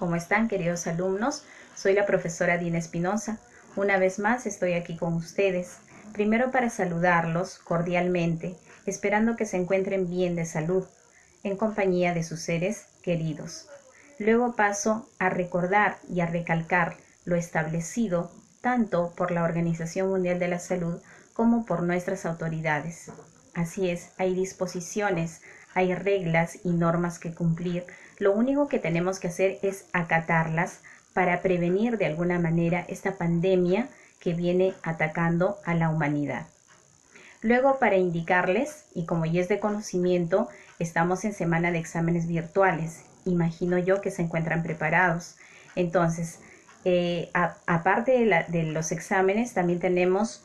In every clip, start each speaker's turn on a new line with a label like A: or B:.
A: ¿Cómo están, queridos alumnos? Soy la profesora Dina Espinosa. Una vez más estoy aquí con ustedes. Primero para saludarlos cordialmente, esperando que se encuentren bien de salud, en compañía de sus seres queridos. Luego paso a recordar y a recalcar lo establecido tanto por la Organización Mundial de la Salud como por nuestras autoridades. Así es, hay disposiciones, hay reglas y normas que cumplir. Lo único que tenemos que hacer es acatarlas para prevenir de alguna manera esta pandemia que viene atacando a la humanidad. Luego, para indicarles, y como ya es de conocimiento, estamos en semana de exámenes virtuales. Imagino yo que se encuentran preparados. Entonces, aparte de los exámenes, también tenemos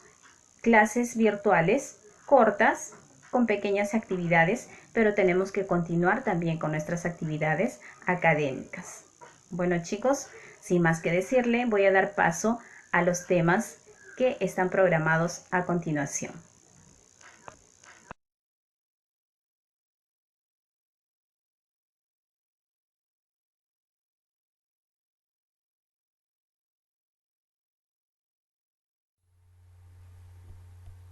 A: clases virtuales cortas, con pequeñas actividades, pero tenemos que continuar también con nuestras actividades académicas. Bueno, chicos, sin más que decirle, voy a dar paso a los temas que están programados a continuación.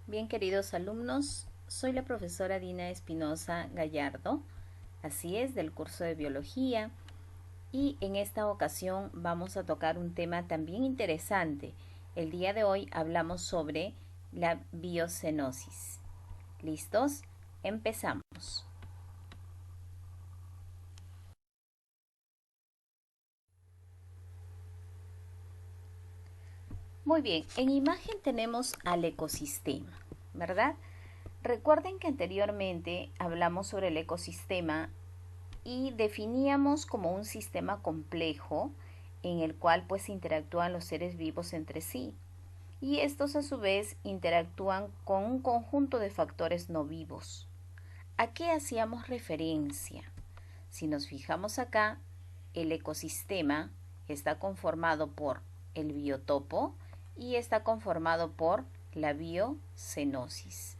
A: Bien, queridos alumnos, soy la profesora Dina Espinosa Gallardo, así es, del curso de Biología, y en esta ocasión vamos a tocar un tema también interesante. El día de hoy hablamos sobre la biocenosis. ¿Listos? Empezamos. Muy bien, en imagen tenemos al ecosistema, ¿verdad? Recuerden que anteriormente hablamos sobre el ecosistema y definíamos como un sistema complejo en el cual pues interactúan los seres vivos entre sí, y estos a su vez interactúan con un conjunto de factores no vivos. ¿A qué hacíamos referencia? Si nos fijamos acá, el ecosistema está conformado por el biotopo y está conformado por la biocenosis.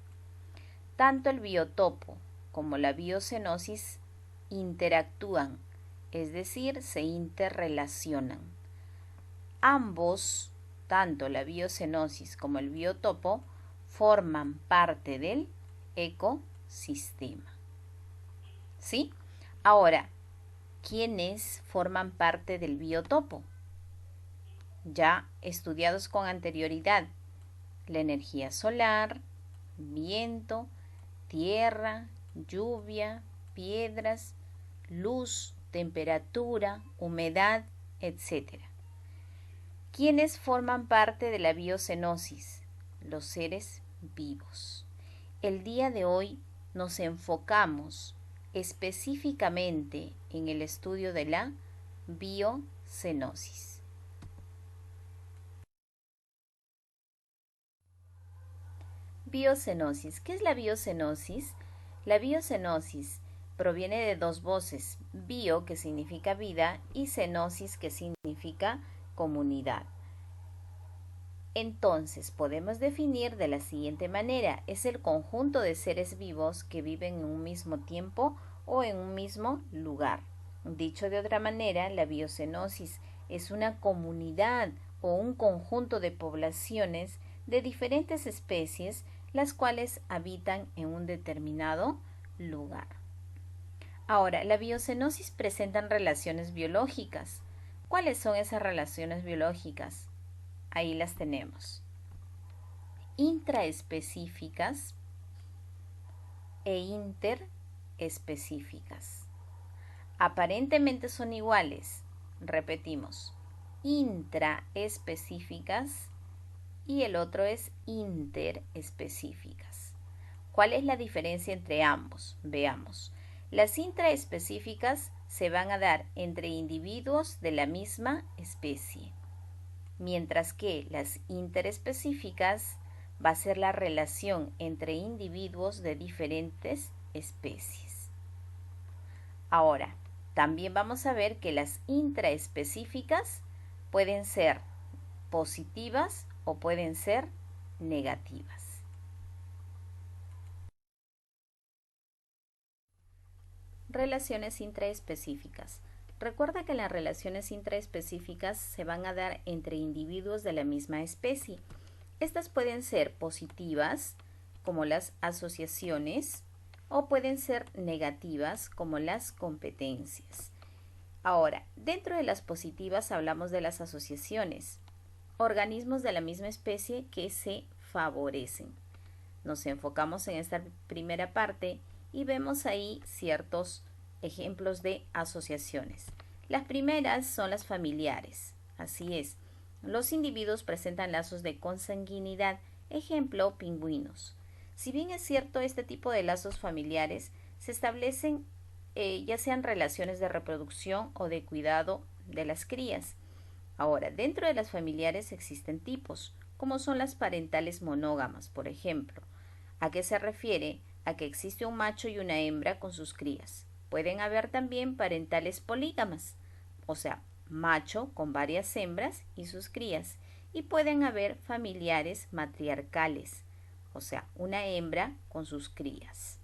A: Tanto el biotopo como la biocenosis interactúan, es decir, se interrelacionan. Ambos, tanto la biocenosis como el biotopo, forman parte del ecosistema. ¿Sí? Ahora, ¿quiénes forman parte del biotopo? Ya estudiados con anterioridad: la energía solar, viento, tierra, lluvia, piedras, luz, temperatura, humedad, etc. ¿Quiénes forman parte de la biocenosis? Los seres vivos. El día de hoy nos enfocamos específicamente en el estudio de la biocenosis. Biocenosis. ¿Qué es la biocenosis? La biocenosis proviene de dos voces: bio, que significa vida, y cenosis, que significa comunidad. Entonces podemos definir de la siguiente manera: es el conjunto de seres vivos que viven en un mismo tiempo o en un mismo lugar. Dicho de otra manera, la biocenosis es una comunidad o un conjunto de poblaciones de diferentes especies, las cuales habitan en un determinado lugar. Ahora, la biocenosis presentan relaciones biológicas. ¿Cuáles son esas relaciones biológicas? Ahí las tenemos: intraespecíficas e interespecíficas. Aparentemente son iguales. Repetimos: intraespecíficas y el otro es interespecíficas. ¿Cuál es la diferencia entre ambos? Veamos. Las intraespecíficas se van a dar entre individuos de la misma especie, mientras que las interespecíficas va a ser la relación entre individuos de diferentes especies. Ahora, también vamos a ver que las intraespecíficas pueden ser positivas o pueden ser negativas. Relaciones intraespecíficas. Recuerda que las relaciones intraespecíficas se van a dar entre individuos de la misma especie. Estas pueden ser positivas, como las asociaciones, o pueden ser negativas, como las competencias. Ahora, dentro de las positivas hablamos de las asociaciones, organismos de la misma especie que se favorecen. Nos enfocamos en esta primera parte y vemos ahí ciertos ejemplos de asociaciones. Las primeras son las familiares. Así es, los individuos presentan lazos de consanguinidad, ejemplo, pingüinos. Si bien es cierto, este tipo de lazos familiares se establecen ya sean relaciones de reproducción o de cuidado de las crías. Ahora, dentro de las familiares existen tipos, como son las parentales monógamas, por ejemplo. ¿A qué se refiere? A que existe un macho y una hembra con sus crías. Pueden haber también parentales polígamas, o sea, macho con varias hembras y sus crías. Y pueden haber familiares matriarcales, o sea, una hembra con sus crías.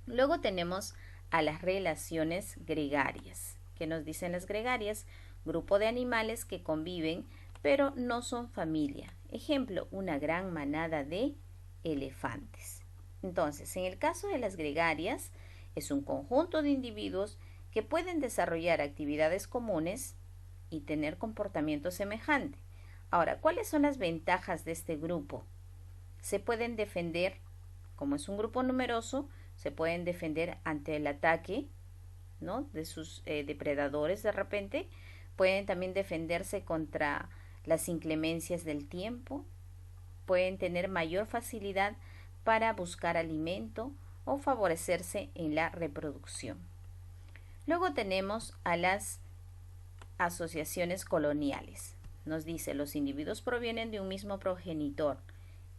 A: Luego tenemos a las relaciones gregarias. ¿Qué nos dicen las gregarias? Grupo de animales que conviven pero no son familia. Ejemplo, una gran manada de elefantes. Entonces, en el caso de las gregarias, es un conjunto de individuos que pueden desarrollar actividades comunes y tener comportamiento semejante. Ahora, ¿cuáles son las ventajas de este grupo? Se pueden defender, como es un grupo numeroso, se pueden defender ante el ataque, ¿no?, de sus depredadores de repente. Pueden también defenderse contra las inclemencias del tiempo. Pueden tener mayor facilidad para buscar alimento o favorecerse en la reproducción. Luego tenemos a las asociaciones coloniales. Nos dice, los individuos provienen de un mismo progenitor.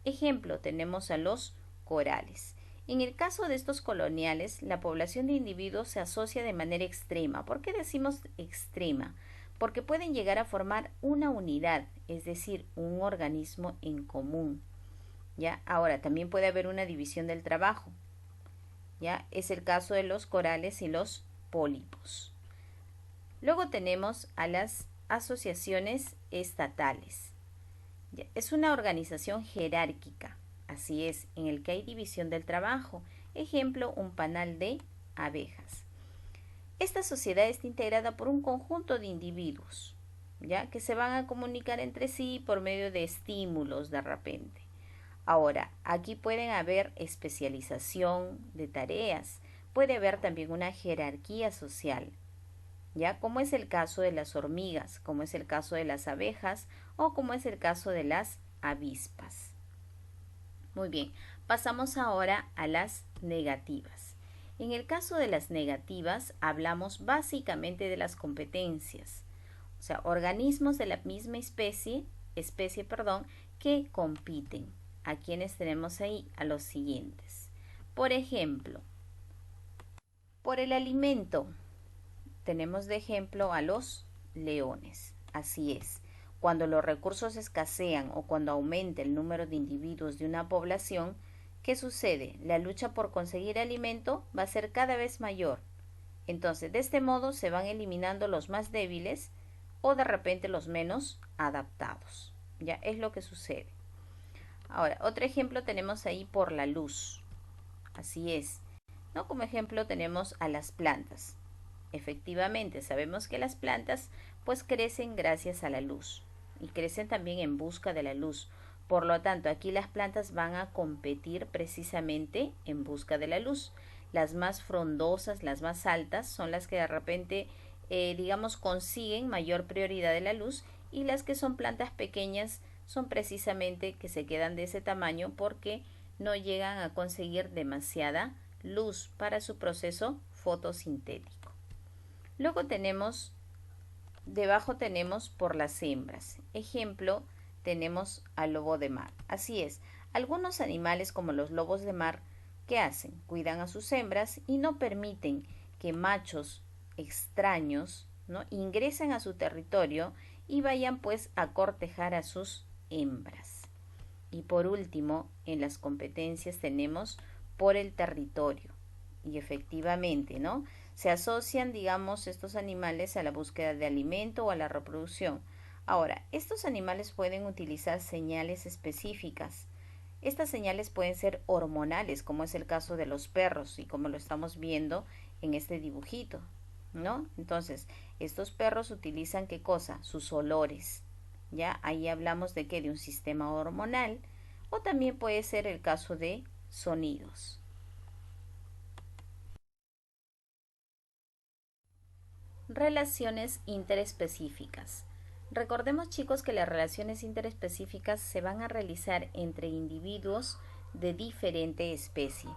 A: Ejemplo, tenemos a los corales. En el caso de estos coloniales, la población de individuos se asocia de manera extrema. ¿Por qué decimos extrema? Porque pueden llegar a formar una unidad, es decir, un organismo en común. ¿Ya? Ahora, también puede haber una división del trabajo. ¿Ya? Es el caso de los corales y los pólipos. Luego tenemos a las asociaciones estatales. ¿Ya? Es una organización jerárquica. Así es, en el que hay división del trabajo. Ejemplo, un panal de abejas. Esta sociedad está integrada por un conjunto de individuos, ¿ya?, que se van a comunicar entre sí por medio de estímulos de repente. Ahora, aquí pueden haber especialización de tareas, puede haber también una jerarquía social, ¿ya?, como es el caso de las hormigas, como es el caso de las abejas o como es el caso de las avispas. Muy bien, pasamos ahora a las negativas. En el caso de las negativas, hablamos básicamente de las competencias, o sea, organismos de la misma especie, que compiten. ¿A quienes tenemos ahí? A los siguientes. Por ejemplo, por el alimento, tenemos de ejemplo a los leones. Así es. Cuando los recursos escasean o cuando aumenta el número de individuos de una población, ¿qué sucede? La lucha por conseguir alimento va a ser cada vez mayor. Entonces, de este modo se van eliminando los más débiles o de repente los menos adaptados. Ya es lo que sucede. Ahora, otro ejemplo tenemos ahí por la luz. Así es, ¿no? Como ejemplo tenemos a las plantas. Efectivamente, sabemos que las plantas pues crecen gracias a la luz y crecen también en busca de la luz. Por lo tanto, aquí las plantas van a competir precisamente en busca de la luz. Las más frondosas, las más altas, son las que de repente, digamos, consiguen mayor prioridad de la luz, y las que son plantas pequeñas son precisamente que se quedan de ese tamaño porque no llegan a conseguir demasiada luz para su proceso fotosintético. Luego tenemos, debajo tenemos por las hembras. Ejemplo, tenemos al lobo de mar. Así es, algunos animales como los lobos de mar, ¿qué hacen? Cuidan a sus hembras y no permiten que machos extraños, ¿no?, ingresen a su territorio y vayan pues a cortejar a sus hembras. Y por último, en las competencias tenemos por el territorio. Y efectivamente, ¿no?, Se asocian, digamos, estos animales a la búsqueda de alimento o a la reproducción. Ahora, estos animales pueden utilizar señales específicas. Estas señales pueden ser hormonales, como es el caso de los perros y como lo estamos viendo en este dibujito, ¿no? Entonces, estos perros utilizan ¿qué cosa? Sus olores. ¿Ya? Ahí hablamos de qué, de un sistema hormonal, o también puede ser el caso de sonidos. Relaciones interespecíficas. Recordemos, chicos, que las relaciones interespecíficas se van a realizar entre individuos de diferente especie.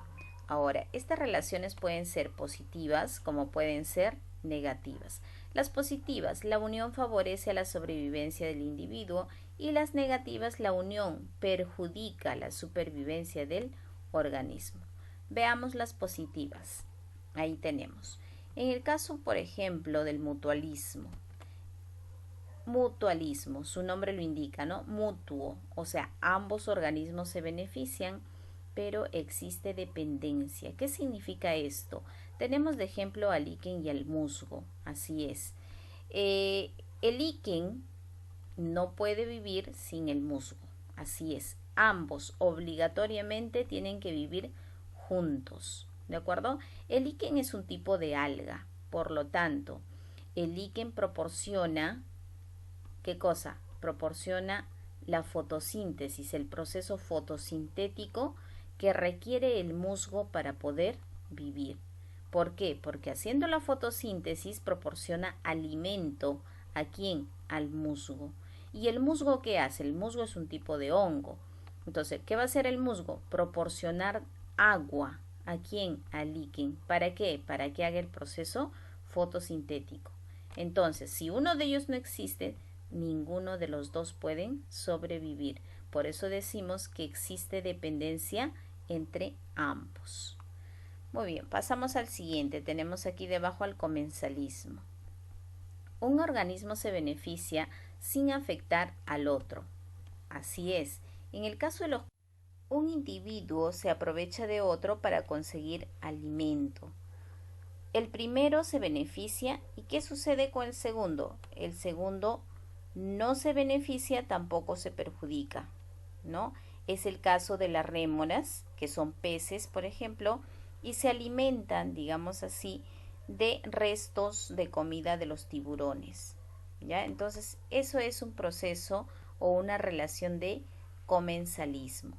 A: Ahora, estas relaciones pueden ser positivas como pueden ser negativas. Las positivas, la unión favorece a la sobrevivencia del individuo, y las negativas, la unión perjudica la supervivencia del organismo. Veamos las positivas. Ahí tenemos. En el caso, por ejemplo, del mutualismo, su nombre lo indica, ¿no? Mutuo, o sea, ambos organismos se benefician, pero existe dependencia. ¿Qué significa esto? Tenemos de ejemplo al líquen y al musgo, así es. El líquen no puede vivir sin el musgo, así es. Ambos obligatoriamente tienen que vivir juntos, ¿de acuerdo? El líquen es un tipo de alga, por lo tanto, el líquen proporciona, ¿qué cosa? Proporciona la fotosíntesis, el proceso fotosintético que requiere el musgo para poder vivir. ¿Por qué? Porque haciendo la fotosíntesis proporciona alimento. ¿A quién? Al musgo. ¿Y el musgo qué hace? El musgo es un tipo de hongo. Entonces, ¿qué va a hacer el musgo? Proporcionar agua. ¿A quién? Al líquen. ¿Para qué? Para que haga el proceso fotosintético. Entonces, si uno de ellos no existe, ninguno de los dos pueden sobrevivir. Por eso decimos que existe dependencia entre ambos. Muy bien, pasamos al siguiente. Tenemos aquí debajo al comensalismo. Un organismo se beneficia sin afectar al otro. Así es. En el caso de los, un individuo se aprovecha de otro para conseguir alimento. El primero se beneficia, ¿y qué sucede con el segundo? El segundo no se beneficia, tampoco se perjudica, ¿no? Es el caso de las rémoras, que son peces, por ejemplo, y se alimentan, digamos así, de restos de comida de los tiburones, ¿ya? Entonces, eso es un proceso o una relación de comensalismo.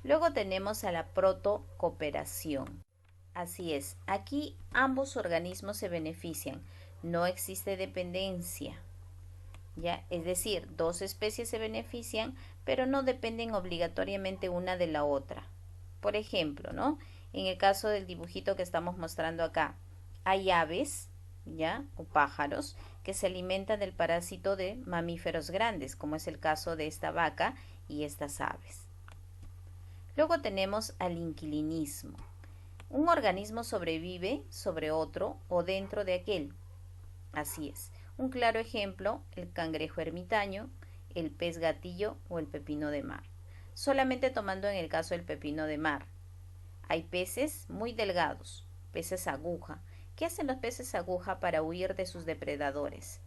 A: Luego tenemos a la protocooperación. Así es, aquí ambos organismos se benefician, no existe dependencia, ¿ya? Es decir, dos especies se benefician, pero no dependen obligatoriamente una de la otra. Por ejemplo, ¿no? En el caso del dibujito que estamos mostrando acá, hay aves, ¿ya? O pájaros que se alimentan del parásito de mamíferos grandes, como es el caso de esta vaca y estas aves. Luego tenemos al inquilinismo. Un organismo sobrevive sobre otro o dentro de aquel. Así es. Un claro ejemplo, el cangrejo ermitaño, el pez gatillo o el pepino de mar. Solamente tomando en el caso del pepino de mar. Hay peces muy delgados, peces aguja. ¿Qué hacen los peces aguja para huir de sus depredadores?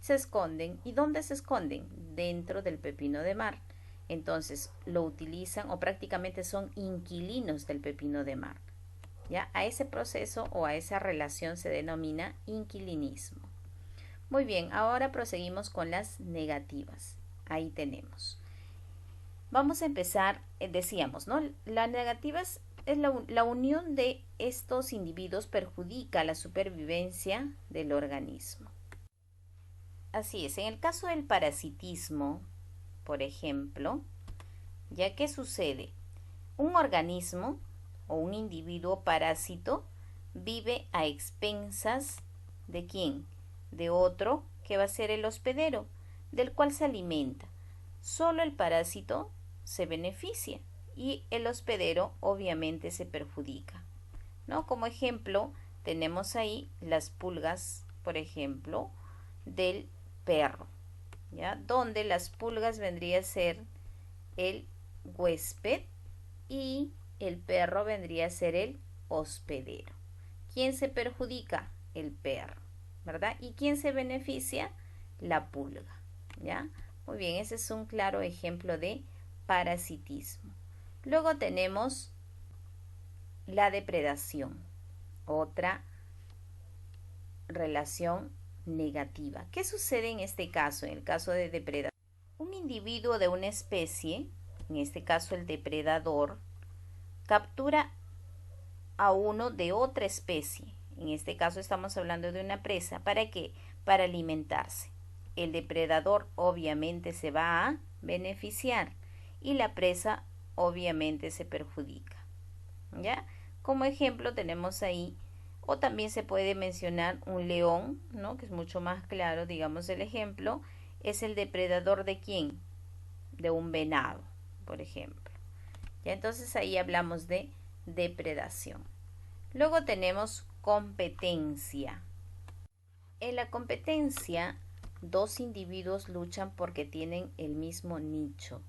A: Se esconden. ¿Y dónde se esconden? Dentro del pepino de mar. Entonces lo utilizan o prácticamente son inquilinos del pepino de mar. ¿Ya? A ese proceso o a esa relación se denomina inquilinismo. Muy bien, ahora proseguimos con las negativas. Ahí tenemos. Vamos a empezar, decíamos, ¿no? Las negativas es la unión de estos individuos perjudica la supervivencia del organismo. Así es, en el caso del parasitismo, por ejemplo, ¿ya qué sucede? Un organismo o un individuo parásito vive a expensas ¿de quién? De otro que va a ser el hospedero, del cual se alimenta. Solo el parásito se beneficia y el hospedero obviamente se perjudica, ¿no? Como ejemplo, tenemos ahí las pulgas, por ejemplo, del perro, ¿ya? Donde las pulgas vendría a ser el huésped y el perro vendría a ser el hospedero. ¿Quién se perjudica? El perro, ¿verdad? ¿Y quién se beneficia? La pulga, ¿ya? Muy bien, ese es un claro ejemplo de parasitismo. Luego tenemos la depredación, otra relación negativa. ¿Qué sucede en este caso, en el caso de depredación? Un individuo de una especie, en este caso el depredador, captura a uno de otra especie. En este caso estamos hablando de una presa. ¿Para qué? Para alimentarse. El depredador obviamente se va a beneficiar y la presa obviamente se perjudica. ¿Ya? Como ejemplo tenemos ahí, o también se puede mencionar un león, ¿no? Que es mucho más claro, digamos el ejemplo, es el depredador de quién? De un venado, por ejemplo. Ya entonces ahí hablamos de depredación. Luego tenemos competencia. En la competencia, dos individuos luchan porque tienen el mismo nicho.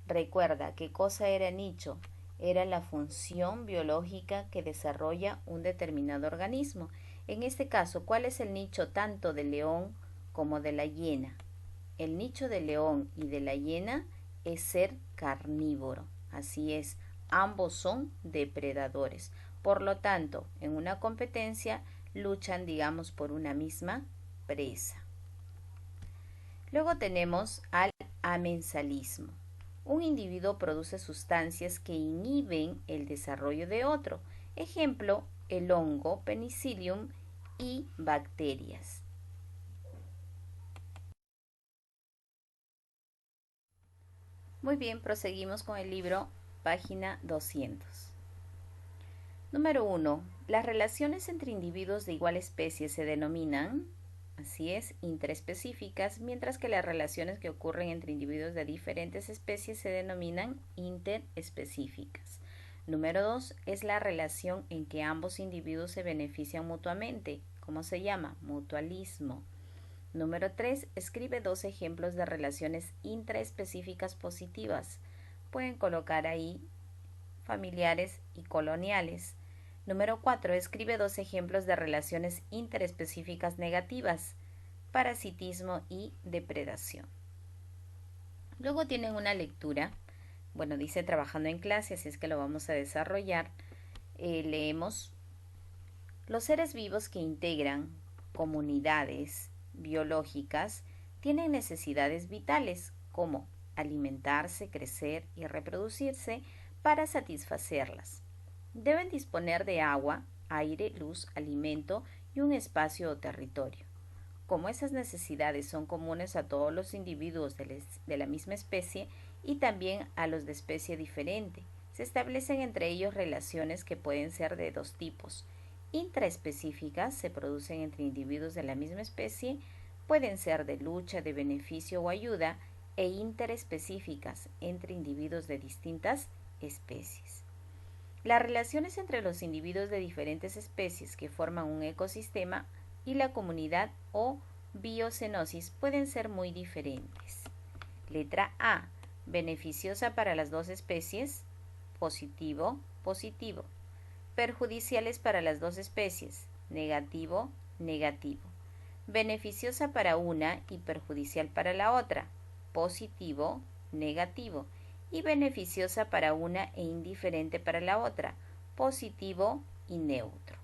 A: Recuerda, ¿qué cosa era nicho? Era la función biológica que desarrolla un determinado organismo. En este caso, ¿cuál es el nicho tanto del león como de la hiena? El nicho del león y de la hiena es ser carnívoro. Así es, ambos son depredadores. Por lo tanto, en una competencia luchan, digamos, por una misma presa. Luego tenemos al amensalismo. Un individuo produce sustancias que inhiben el desarrollo de otro. Ejemplo, el hongo, penicillium y bacterias. Muy bien, proseguimos con el libro, página 200. Número 1. Las relaciones entre individuos de igual especie se denominan, así es, interespecíficas, mientras que las relaciones que ocurren entre individuos de diferentes especies se denominan interespecíficas. Número 2. Es la relación en que ambos individuos se benefician mutuamente. ¿Cómo se llama? Mutualismo. Número 3. Escribe dos ejemplos de relaciones intraespecíficas positivas. Pueden colocar ahí familiares y coloniales. Número 4. Escribe dos ejemplos de relaciones interespecíficas negativas, parasitismo y depredación. Luego tienen una lectura, bueno, dice trabajando en clase, así es que lo vamos a desarrollar. Leemos: los seres vivos que integran comunidades biológicas tienen necesidades vitales como alimentarse, crecer y reproducirse para satisfacerlas. Deben disponer de agua, aire, luz, alimento y un espacio o territorio. Como esas necesidades son comunes a todos los individuos de la misma especie y también a los de especie diferente, se establecen entre ellos relaciones que pueden ser de dos tipos. Intraespecíficas se producen entre individuos de la misma especie, pueden ser de lucha, de beneficio o ayuda, e interespecíficas entre individuos de distintas especies. Las relaciones entre los individuos de diferentes especies que forman un ecosistema y la comunidad o biocenosis pueden ser muy diferentes. Letra A. Beneficiosa para las dos especies. Positivo, positivo. Perjudiciales para las dos especies. Negativo, negativo. Beneficiosa para una y perjudicial para la otra. Positivo, negativo. Y beneficiosa para una e indiferente para la otra. Positivo y neutro.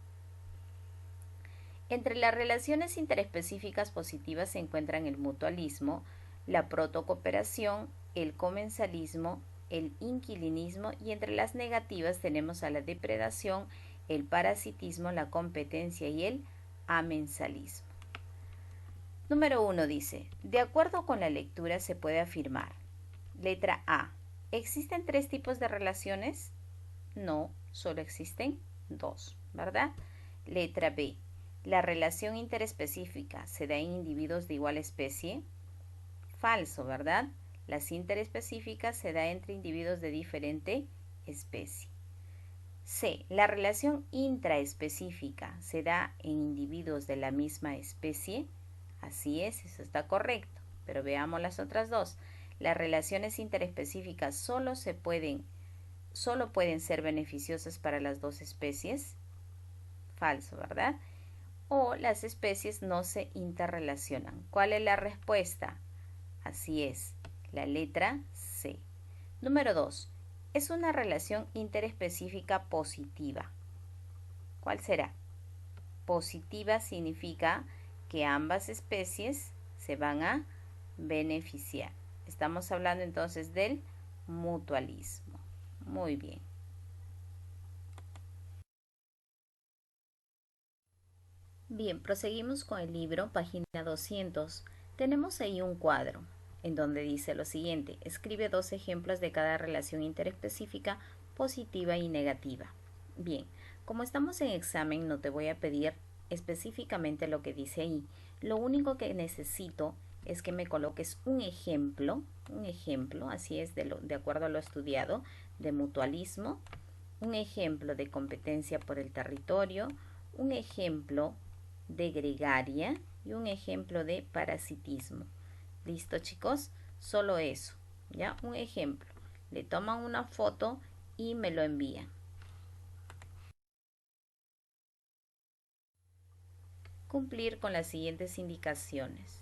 A: Entre las relaciones interespecíficas positivas se encuentran el mutualismo, la protocooperación, el comensalismo, el inquilinismo, y entre las negativas tenemos a la depredación, el parasitismo, la competencia y el amensalismo. Número 1 dice: de acuerdo con la lectura se puede afirmar. Letra A. ¿Existen 3 tipos de relaciones? No, solo existen 2, ¿verdad? Letra B. ¿La relación interespecífica se da en individuos de igual especie? Falso, ¿verdad? Las interespecíficas se da entre individuos de diferente especie. C. La relación intraespecífica se da en individuos de la misma especie. Así es, eso está correcto. Pero veamos las otras dos. Las relaciones interespecíficas solo pueden ser beneficiosas para las dos especies. Falso, ¿verdad? O las especies no se interrelacionan. ¿Cuál es la respuesta? Así es, la letra C. Número 2. Es una relación interespecífica positiva. ¿Cuál será? Positiva significa que ambas especies se van a beneficiar. Estamos hablando entonces del mutualismo. Muy bien. Bien, proseguimos con el libro, página 200. Tenemos ahí un cuadro en donde dice lo siguiente: escribe 2 ejemplos de cada relación interespecífica positiva y negativa. Bien, como estamos en examen, no te voy a pedir específicamente lo que dice ahí. Lo único que necesito es que me coloques un ejemplo, así es, de acuerdo a lo estudiado, de mutualismo, un ejemplo de competencia por el territorio, un ejemplo de gregaria y un ejemplo de parasitismo. ¿Listo, chicos? Solo eso, ¿ya? Un ejemplo. Le toman una foto y me lo envían. Cumplir con las siguientes indicaciones.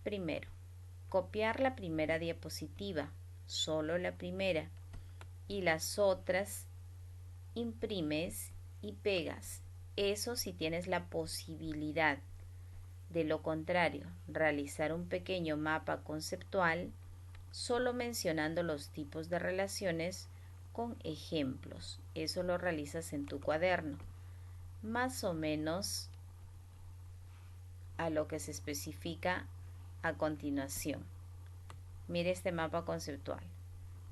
A: Primero, copiar la primera diapositiva, solo la primera, y las otras imprimes y pegas. Eso si tienes la posibilidad. De lo contrario, realizar un pequeño mapa conceptual solo mencionando los tipos de relaciones con ejemplos. Eso lo realizas en tu cuaderno. Más o menos a lo que se especifica a continuación. Mire este mapa conceptual.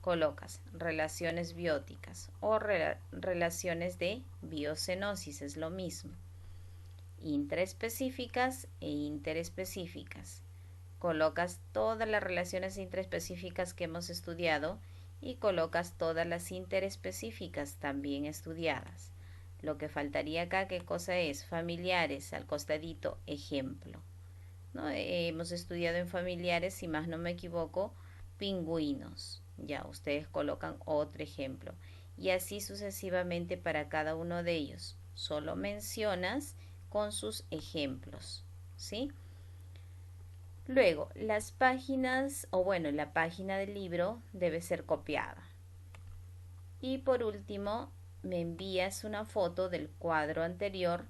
A: Colocas relaciones bióticas o relaciones de biocenosis, es lo mismo. Intraespecíficas e interespecíficas. Colocas todas las relaciones intraespecíficas que hemos estudiado y colocas todas las interespecíficas también estudiadas. Lo que faltaría acá, ¿qué cosa es? Familiares, al costadito, ejemplo. ¿No? Hemos estudiado en familiares, si más no me equivoco, pingüinos. Ya, ustedes colocan otro ejemplo. Y así sucesivamente para cada uno de ellos. Solo mencionas con sus ejemplos, ¿sí? Luego, las páginas, o bueno, la página del libro debe ser copiada. Y por último, me envías una foto del cuadro anterior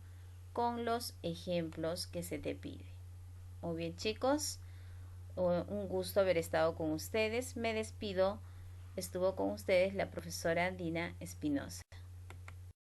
A: con los ejemplos que se te pide. Muy bien, chicos, un gusto haber estado con ustedes. Me despido. Estuvo con ustedes la profesora Dina Espinosa.